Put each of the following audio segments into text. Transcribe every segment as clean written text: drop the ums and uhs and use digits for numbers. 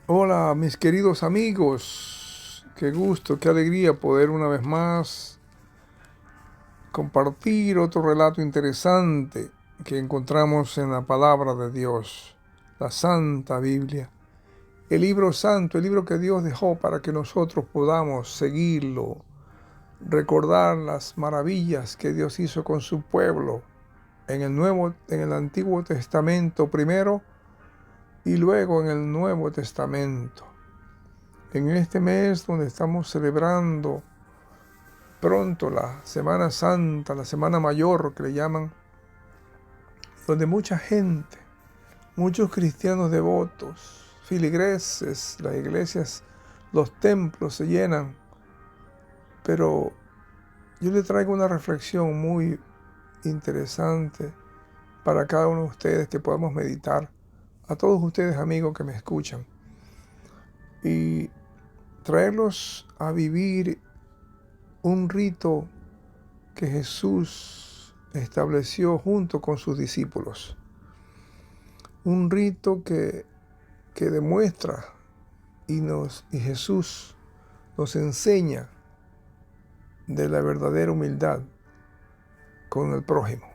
Hola, mis queridos amigos. Qué gusto, qué alegría poder una vez más compartir otro relato interesante que encontramos en la palabra de Dios, la Santa Biblia, el libro santo, el libro que Dios dejó para que nosotros podamos seguirlo, recordar las maravillas que Dios hizo con su pueblo en el Antiguo Testamento primero y luego en el Nuevo Testamento. En este mes donde estamos celebrando pronto la Semana Santa, la Semana Mayor que le llaman, donde mucha gente, muchos cristianos devotos, filigreses, las iglesias, los templos se llenan, pero yo le traigo una reflexión muy interesante para cada uno de ustedes que podamos meditar, a todos ustedes amigos que me escuchan, y traerlos a vivir un rito que Jesús estableció junto con sus discípulos. Un rito que demuestra y Jesús nos enseña de la verdadera humildad con el prójimo.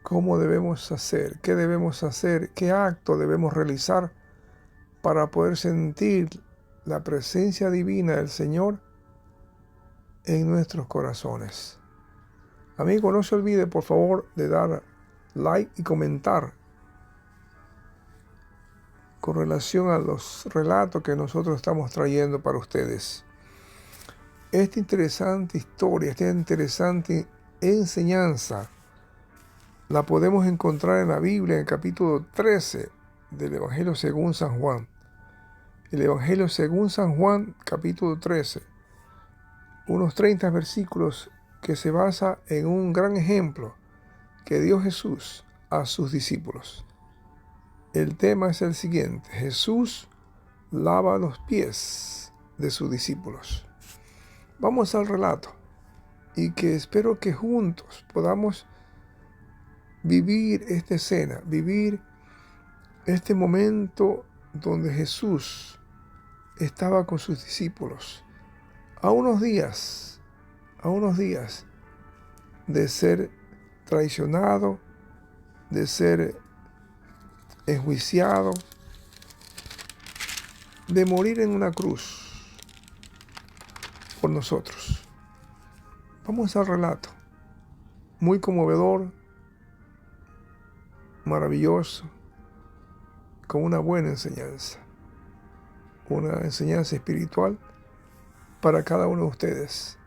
¿Cómo debemos hacer? ¿Qué debemos hacer? ¿Qué acto debemos realizar para poder sentir la presencia divina del Señor en nuestros corazones? Amigo, no se olvide por favor de dar like y comentar con relación a los relatos que nosotros estamos trayendo para ustedes. Esta interesante historia, esta interesante enseñanza la podemos encontrar en la Biblia en el capítulo 13 del Evangelio según San Juan. El Evangelio según San Juan, capítulo 13, unos 30 versículos que se basa en un gran ejemplo que dio Jesús a sus discípulos. El tema es el siguiente: Jesús lava los pies de sus discípulos. Vamos al relato y que espero que juntos podamos vivir esta escena, vivir este momento donde Jesús estaba con sus discípulos a unos días de ser traicionado, de ser enjuiciado, de morir en una cruz por nosotros. Vamos al relato, muy conmovedor, maravilloso, con una buena enseñanza, una enseñanza espiritual para cada uno de ustedes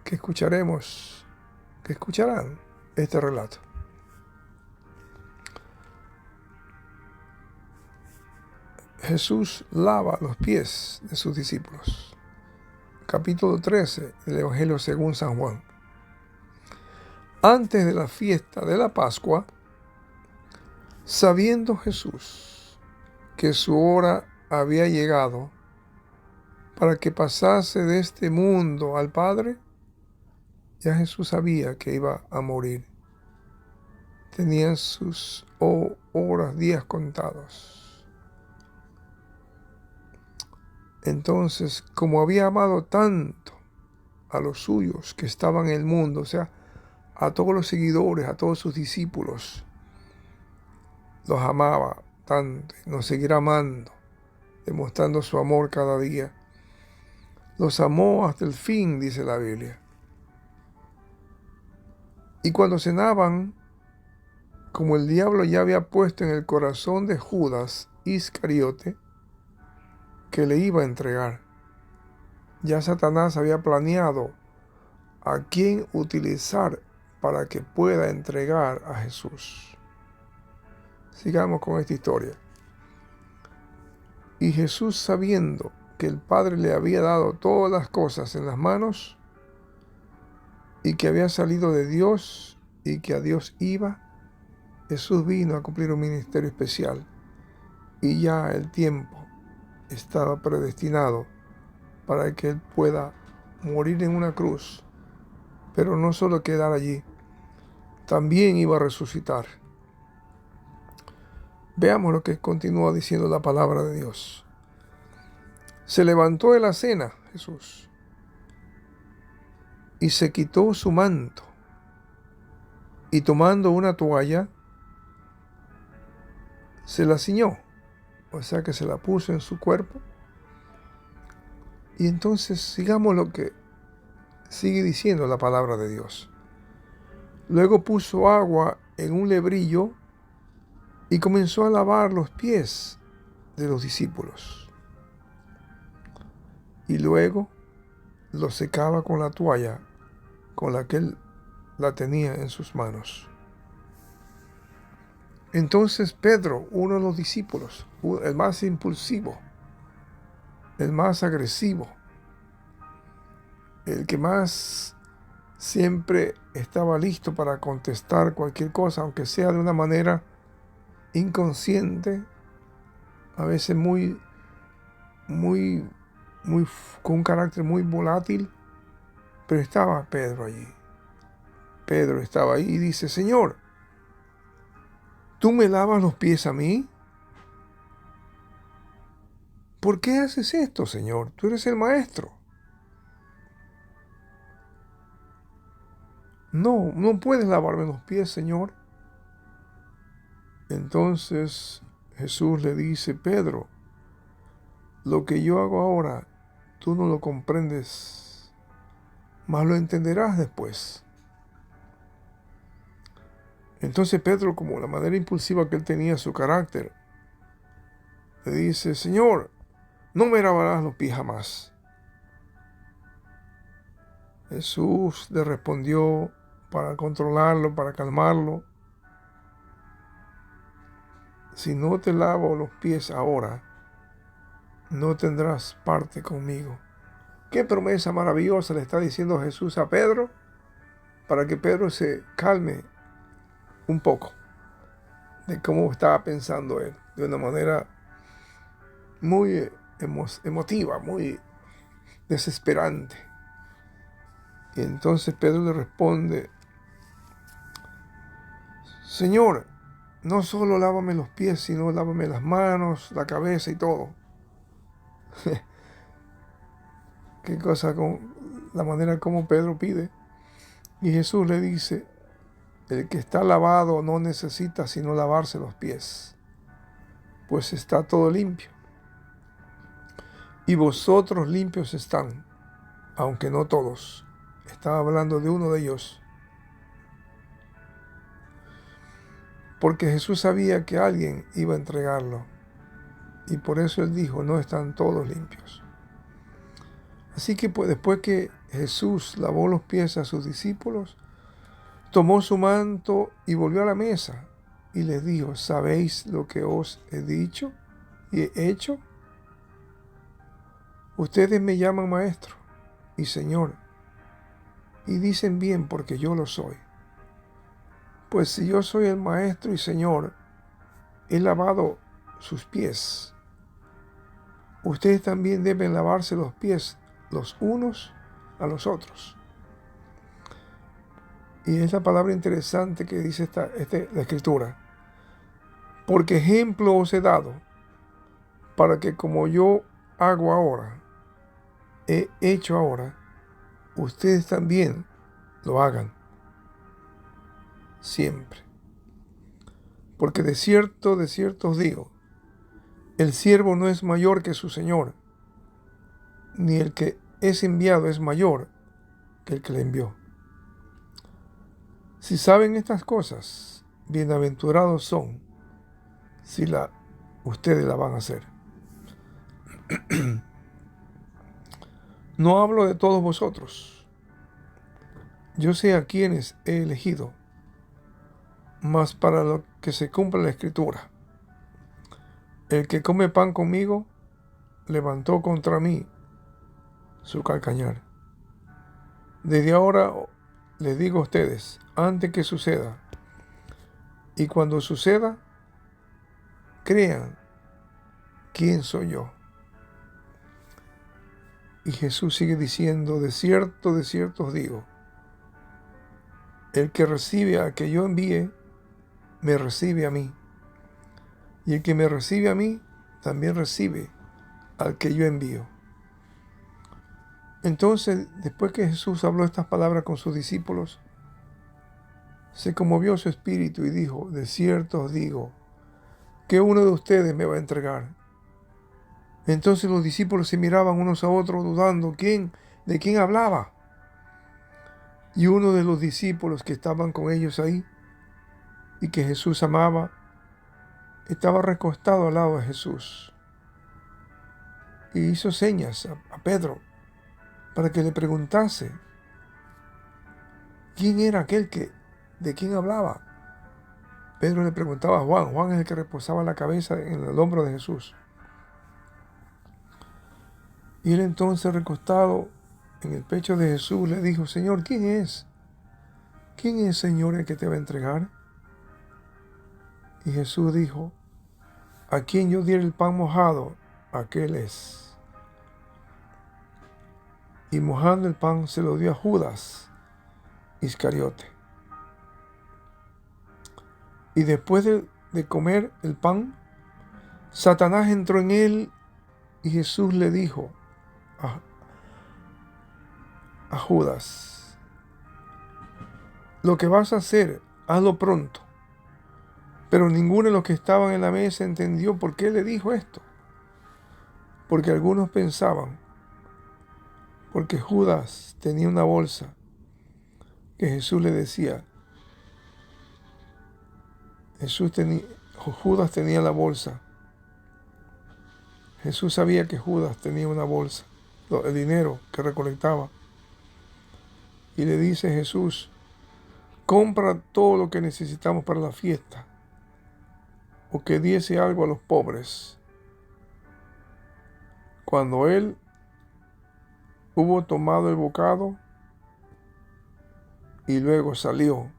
que escucharán este relato. Jesús lava los pies de sus discípulos. Capítulo 13 del Evangelio según San Juan. Antes de la fiesta de la Pascua, sabiendo Jesús que su hora había llegado para que pasase de este mundo al Padre, ya Jesús sabía que iba a morir. Tenía sus horas, días contados. Entonces, como había amado tanto a los suyos que estaban en el mundo, o sea, a todos los seguidores, a todos sus discípulos, los amaba tanto y nos seguirá amando, demostrando su amor cada día. Los amó hasta el fin, dice la Biblia. Y cuando cenaban, como el diablo ya había puesto en el corazón de Judas Iscariote que le iba a entregar, ya Satanás había planeado a quién utilizar para que pueda entregar a Jesús. Sigamos con esta historia. Y Jesús, sabiendo que el Padre le había dado todas las cosas en las manos y que había salido de Dios y que a Dios iba, Jesús vino a cumplir un ministerio especial y ya el tiempo estaba predestinado para que Él pueda morir en una cruz, pero no solo quedar allí, también iba a resucitar. Veamos lo que continúa diciendo la palabra de Dios. Se levantó de la cena Jesús y se quitó su manto y tomando una toalla se la ciñó, o sea que se la puso en su cuerpo. Y entonces sigamos lo que sigue diciendo la palabra de Dios. Luego puso agua en un lebrillo y comenzó a lavar los pies de los discípulos. Y luego los secaba con la toalla con la que él la tenía en sus manos. Entonces Pedro, uno de los discípulos, el más impulsivo, el más agresivo, el que más siempre estaba listo para contestar cualquier cosa, aunque sea de una manera inconsciente, a veces con un carácter muy volátil, pero estaba Pedro allí. Pedro estaba ahí y dice: Señor, ¿tú me lavas los pies a mí? ¿Por qué haces esto, Señor? Tú eres el maestro. No, no puedes lavarme los pies, Señor. Entonces Jesús le dice: Pedro, lo que yo hago ahora, tú no lo comprendes, mas lo entenderás después. Entonces Pedro, como la manera impulsiva que él tenía, su carácter, le dice: Señor, no me lavarás los pies jamás. Jesús le respondió para controlarlo, para calmarlo: si no te lavo los pies ahora, no tendrás parte conmigo. Qué promesa maravillosa le está diciendo Jesús a Pedro, para que Pedro se calme un poco de cómo estaba pensando él, de una manera muy emotiva, muy desesperante. Y entonces Pedro le responde: Señor, no solo lávame los pies, sino lávame las manos, la cabeza y todo. Qué cosa, con la manera como Pedro pide. Y Jesús le dice: el que está lavado no necesita sino lavarse los pies, pues está todo limpio. Y vosotros limpios están, aunque no todos. Estaba hablando de uno de ellos, porque Jesús sabía que alguien iba a entregarlo, y por eso él dijo: no están todos limpios. Así que pues, después que Jesús lavó los pies a sus discípulos, tomó su manto y volvió a la mesa y les dijo: ¿sabéis lo que os he dicho y he hecho? Ustedes me llaman maestro y señor, y dicen bien, porque yo lo soy. Pues si yo soy el maestro y señor, he lavado sus pies. Ustedes también deben lavarse los pies los unos a los otros. Y es la palabra interesante que dice la Escritura: porque ejemplo os he dado, para que como yo hago ahora, he hecho ahora, ustedes también lo hagan siempre. Porque de cierto os digo, el siervo no es mayor que su señor, ni el que es enviado es mayor que el que le envió. Si saben estas cosas, bienaventurados son si ustedes la van a hacer. No hablo de todos vosotros. Yo sé a quienes he elegido, mas para lo que se cumpla la Escritura: el que come pan conmigo levantó contra mí su calcañar. Desde ahora les digo a ustedes, antes que suceda, y cuando suceda, crean quién soy yo. Y Jesús sigue diciendo: de cierto os digo, el que recibe al que yo envíe, me recibe a mí. Y el que me recibe a mí, también recibe al que yo envío. Entonces, después que Jesús habló estas palabras con sus discípulos, se conmovió su espíritu y dijo: de cierto os digo, que uno de ustedes me va a entregar. Entonces los discípulos se miraban unos a otros dudando de quién hablaba. Y uno de los discípulos que estaban con ellos ahí y que Jesús amaba, estaba recostado al lado de Jesús. Y hizo señas a Pedro para que le preguntase quién era aquel de quién hablaba. Pedro le preguntaba a Juan. Juan es el que reposaba la cabeza en el hombro de Jesús. Y él entonces, recostado en el pecho de Jesús, le dijo: Señor, ¿quién es? ¿Quién es, Señor, el que te va a entregar? Y Jesús dijo: a quien yo diera el pan mojado, aquel es. Y mojando el pan se lo dio a Judas Iscariote. Y después de comer el pan, Satanás entró en él y Jesús le dijo a Judas: lo que vas a hacer, hazlo pronto. Pero ninguno de los que estaban en la mesa entendió por qué le dijo esto. Porque algunos pensaban, porque Judas tenía una bolsa, que Jesús le decía, Judas tenía la bolsa. Jesús sabía que Judas tenía una bolsa, el dinero que recolectaba. Y le dice Jesús: compra todo lo que necesitamos para la fiesta, o que diese algo a los pobres. Cuando él hubo tomado el bocado y luego salió,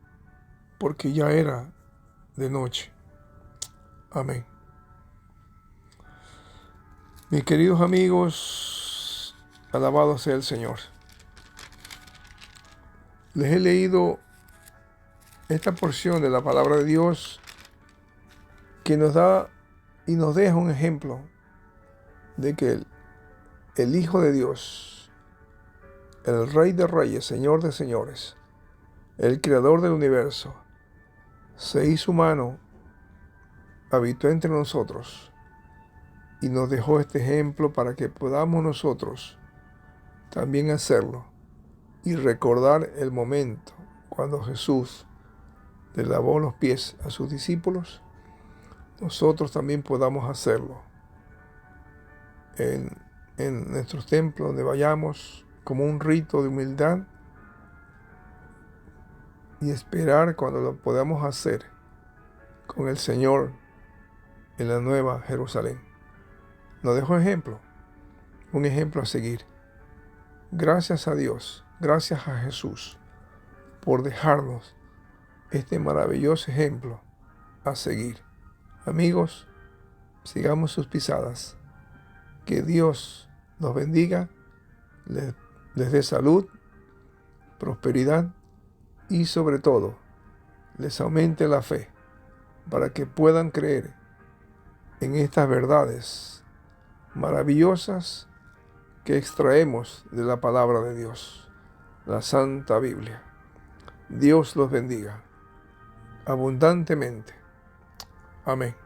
porque ya era de noche. Amén. Mis queridos amigos, alabado sea el Señor. Les he leído esta porción de la palabra de Dios que nos da y nos deja un ejemplo de que el Hijo de Dios, el Rey de Reyes, Señor de Señores, el Creador del universo, se hizo humano, habitó entre nosotros y nos dejó este ejemplo para que podamos nosotros también hacerlo y recordar el momento cuando Jesús le lavó los pies a sus discípulos. Nosotros también podamos hacerlo en nuestros templos, donde vayamos, como un rito de humildad, y esperar cuando lo podamos hacer con el Señor en la nueva Jerusalén. Nos dejó ejemplo, un ejemplo a seguir. Gracias a Dios, gracias a Jesús por dejarnos este maravilloso ejemplo a seguir. Amigos, sigamos sus pisadas. Que Dios los bendiga, les dé salud, prosperidad y sobre todo les aumente la fe para que puedan creer en estas verdades maravillosas que extraemos de la palabra de Dios, la Santa Biblia. Dios los bendiga abundantemente. Amén.